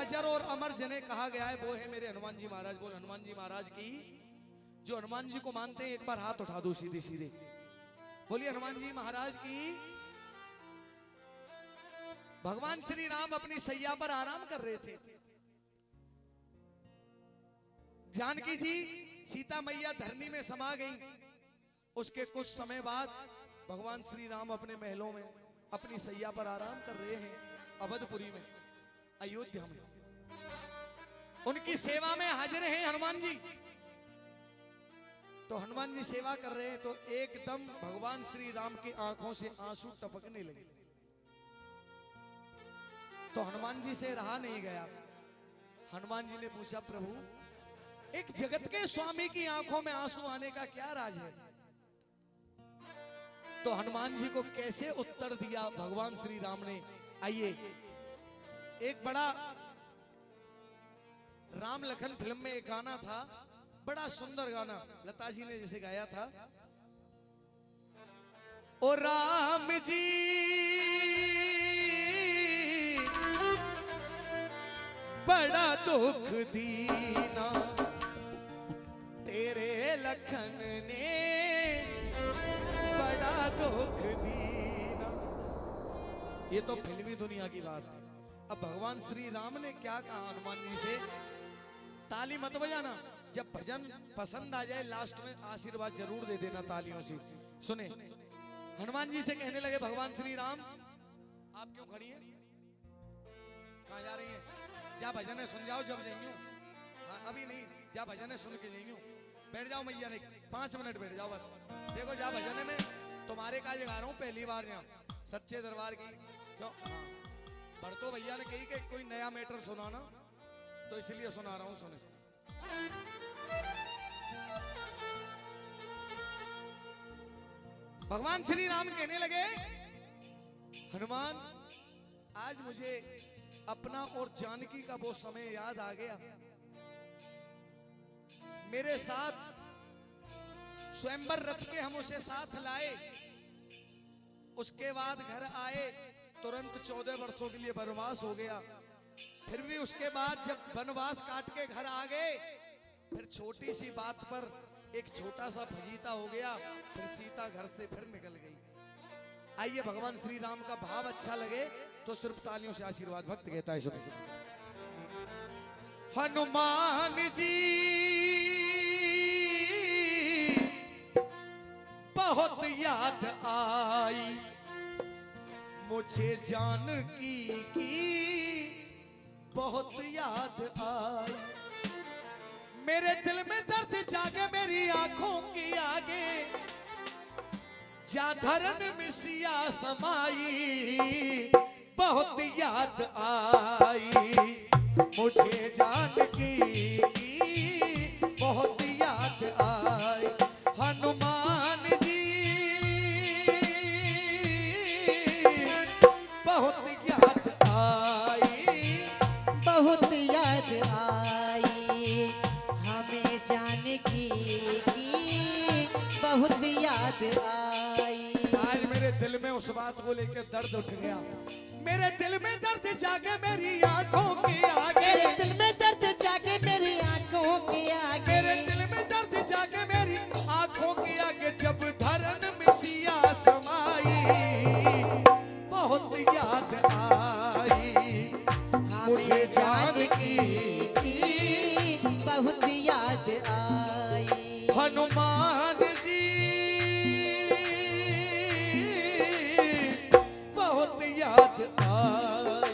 अजर और अमर जिन्हें कहा गया है वो है मेरे हनुमान जी महाराज। बोल हनुमान जी महाराज की। जो हनुमान जी को मानते हैं एक बार हाथ उठा दो सीधे सीधे। बोलिए हनुमान जी महाराज की। भगवान श्री राम अपनी सैया पर आराम कर रहे थे। जानकी जी सीता मैया धरनी में समा गई। उसके कुछ समय बाद भगवान श्री राम अपने महलों में अपनी सैया पर आराम कर रहे हैं अवधपुरी में, अयोध्या में। उनकी सेवा में हाजिर हैं हनुमान जी। तो हनुमान जी सेवा कर रहे हैं तो एकदम भगवान श्री राम की आंखों से आंसू टपकने लगे। तो हनुमान जी से रहा नहीं गया। हनुमान जी ने पूछा प्रभु एक जगत के स्वामी की आंखों में आंसू आने का क्या राज है। तो हनुमान जी को कैसे उत्तर दिया भगवान श्री राम ने, आइए। एक बड़ा राम लखन फिल्म में एक गाना था, बड़ा सुंदर गाना लता जी ने जैसे गाया था। ओ राम जी बड़ा दुख दीना तेरे लखन ने बड़ा दुख दीना। ये तो फिल्मी दुनिया की बात है। अब भगवान श्री राम ने क्या कहा हनुमान जी से, ताली मत बजाना, जब भजन पसंद आ जाए लास्ट में आशीर्वाद जरूर दे देना तालियों से। सुने हनुमान जी से कहने लगे भगवान श्री राम आप क्यों खड़ी हैं, कहां जा रही हैं? जा भजन है सुन जाओ जब जाइयो। हाँ अभी नहीं, जा भजन है सुन के जाइयो। बैठ जाओ मैया ने 5 मिनट बैठ जाओ बस। देखो जा भजन में तुम्हारे का जगा रहा हूँ पहली बार यहाँ सच्चे दरबार की। क्यों? हाँ भरतो भैया ने कही कि कोई नया मैटर सुनाना तो इसलिए सुना रहा हूँ। सुने भगवान श्री राम कहने लगे हनुमान आज मुझे अपना और जानकी का वो समय याद आ गया। मेरे साथ स्वयंवर रच के हम उसे साथ लाए, उसके बाद घर आए तुरंत 14 वर्षों के लिए वनवास हो गया। फिर भी उसके बाद जब वनवास काट के घर आ गए फिर छोटी सी बात पर एक छोटा सा फजीता हो गया, फिर सीता घर से फिर निकल गई। आइए भगवान श्री राम का भाव अच्छा लगे तो सिर्फ तालियों से आशीर्वाद भक्त कहता है। सुनो हनुमान जी बहुत याद आई मुझे जानकी की बहुत याद आई। मेरे दिल में दर्द जागे मेरी आंखों की आगे जा धरन में सिया समाई बहुत याद आई मुझे जानकी की बहुत याद आई। हनुमान जी बहुत याद आई बहुत याद आई हमें जानकी की बहुत याद आई। आज मेरे दिल में उस बात को लेकर दर्द उठ गया। मेरे दिल में दर्द जागे मेरी आंखों के आगे, मेरे दिल में दर्द जागे मेरी आंखों के आगे, मेरे दिल में दर्द जागे मेरी आंखों के आगे जब धरन में सिया समाई बहुत याद आई मुझे जानकी की बहुत याद आई। हनुमान जी बहुत याद आई।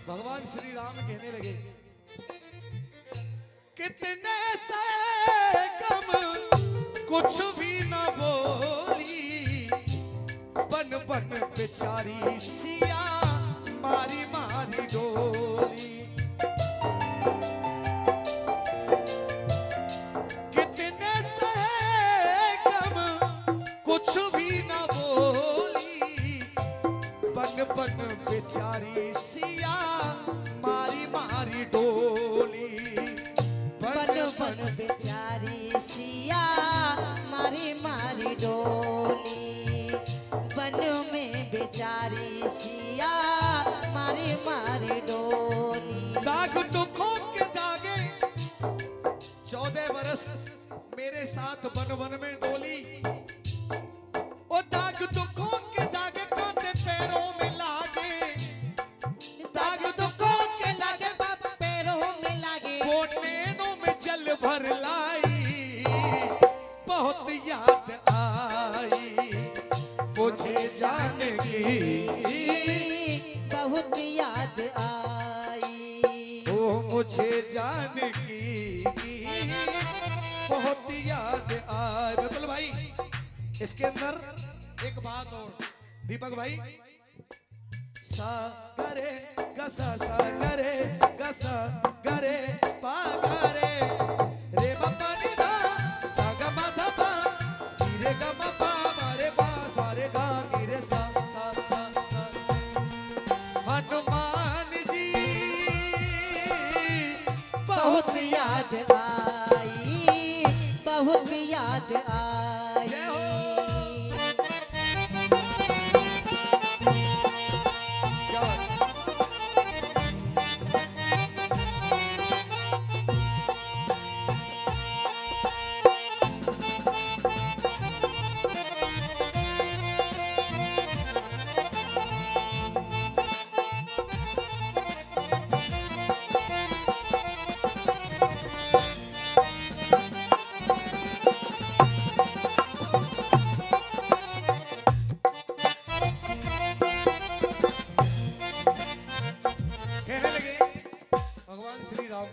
भगवान श्री राम कहने लगे कितने से कम कुछ भी न बोली बन बन बेचारी सिया मारी मारी डोली। बन बेचारी सिया मारी मारी डोली, वन में बेचारी सिया मारी मारी डोली। दाग दुखों के दागे 14 बरस मेरे साथ वन वन में डोली। ओ दाग दुखों के दागे कांटे पैरों में लागे, दाग दुखों के लागे पैरों में लागे, वो नैनों में जल भर लाई, बहुत याद आई मुझे जान की, बहुत याद आई। ओ मुझे जान की बहुत याद आ। रतन भाई इसके अंदर एक बात और, दीपक भाई, सा करे गसा सा करे गसा करे पा करे रे बापा नि धा सा ग मा धा पा नी रे ग मा पा मा रे पा सा रे गा नी रे सा सा सा सा। हनुमान जी बहुत याद आई, बहुत याद आई। जय हो। क्या बात। कहने लगे भगवान श्री राम,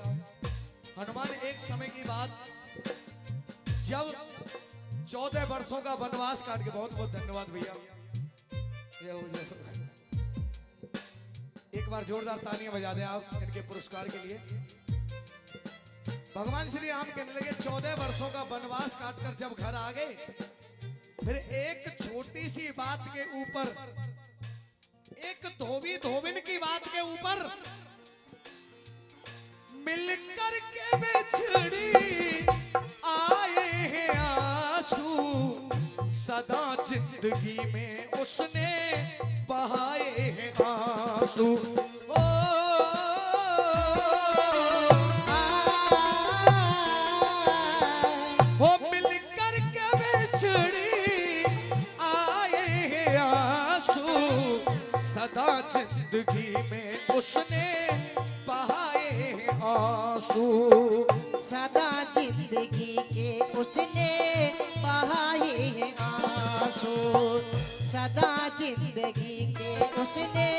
हनुमान एक समय की बात, जब 14 वर्षों का वनवास काट के, बहुत बहुत धन्यवाद भैया, जय हो जय हो। एक बार जोरदार तालियां बजा दें आप इनके पुरस्कार के लिए। भगवान श्री राम कहने लगे 14 वर्षों का वनवास काटकर जब घर आ गए, फिर एक छोटी सी बात के ऊपर, एक धोबी धोबिन की बात के ऊपर मिलकर के बिछड़ी आए हैं आंसू, सदा जिंदगी में उसने बहाए हैं आंसू। ओ वो मिलकर के बिछड़ी आए हैं आंसू, सदा जिंदगी में उसने बहाए हैं आंसू। सदा जिंदगी के उसने बहाए हैं आंसू, सदा जिंदगी के उसने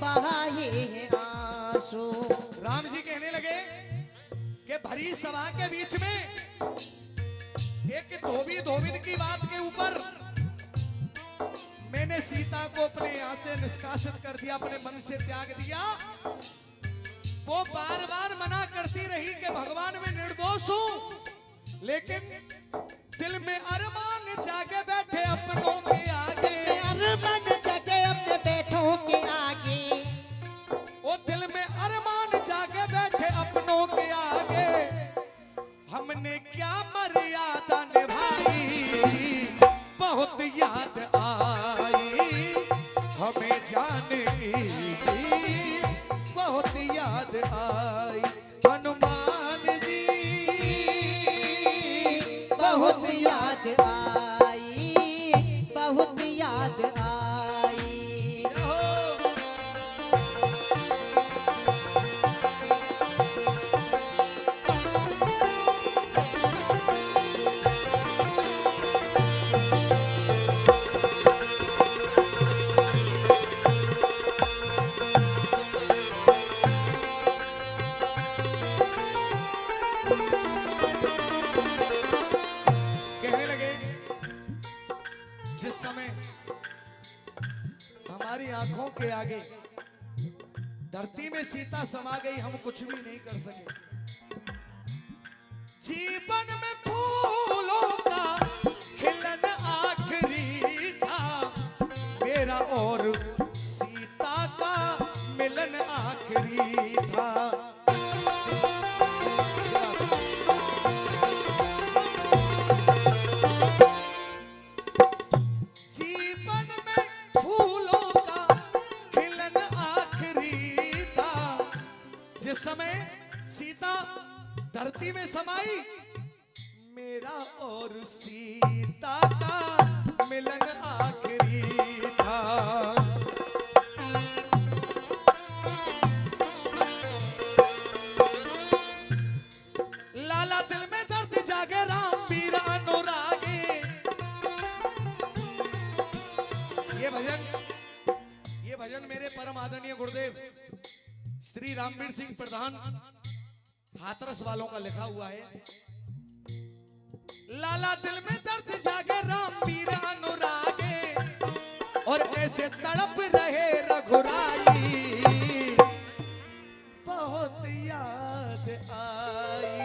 बहाए हैं आंसू। राम जी कहने लगे कि भरी सभा के बीच में एक धोबी धोबिन की बात के ऊपर मैंने सीता को अपने यहाँ से निष्कासित कर दिया, अपने मन से त्याग दिया। वो बार बार मना करती रही कि भगवान मैं निर्दोष हूं, लेकिन दिल में अरमान जाके बैठे अपनों के आगे, अरमान जाके अपने बेटों के आगे, वो दिल में अरमान जाके बैठे अपनों के आगे, हमने क्या मर्यादा निभाई, बहुत याद आई हमें जाने की, बहुत याद आई हनुमान जी, बहुत याद आई, बहुत याद आई। कहने लगे जिस समय हमारी आंखों के आगे धरती में सीता समा गई, हम कुछ भी नहीं कर सके। जीवन में फूलों का खिलन आखिरी था, मेरा और सीता का मिलन आखिरी था। धरती में समाई, मेरा और सीता का मिलन आखिरी था। लाला दिल में दर्द जागे, राम पीर अनुरागे। ये भजन मेरे परम आदरणीय गुरुदेव श्री रामवीर सिंह प्रधान हाथरस वालों का लिखा हुआ है। लाला दिल में दर्द जागे, राम पीर अनुरागे, और ऐसे तड़प रहे रघुराई। बहुत याद आई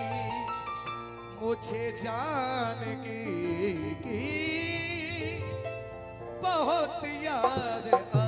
मुझे जानकी की, बहुत याद आई।